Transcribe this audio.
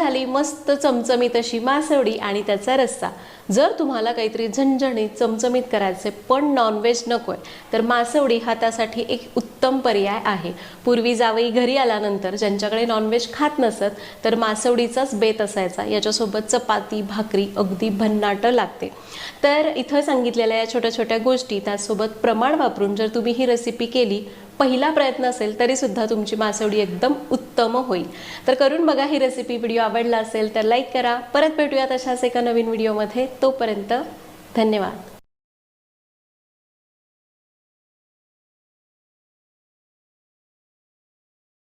झाली मस्त चमचमीत अशी मासवडी आणि त्याचा रस्सा। जर तुम्हाला काहीतरी झणझणीत चमचमीत करायचे पण नॉनव्हेज नकोय तर मासवडी हा त्यासाठी एक उत्तम पर्याय आहे। पूर्वी जावई घरी आल्यानंतर ज्यांच्याकडे नॉनव्हेज खात नसत तर मासवडीचाच बेत असायचा, याच्यासोबत चपाती भाकरी अगदी भन्नाट लागते। तर इथं सांगितलेल्या या छोट्या छोट्या गोष्टी त्यासोबत प्रमाण वापरून जर तुम्ही ही रेसिपी केली, पहिला प्रयत्न असेल तरी सुद्धा तुमची मासवडी एकदम उत्तम होईल। तर करून बघा ही रेसिपी। व्हिडिओ आवडला असेल तर लाईक करा। परत भेटूया तशाच एका नवीन व्हिडिओमध्ये। तोपर्यंत धन्यवाद।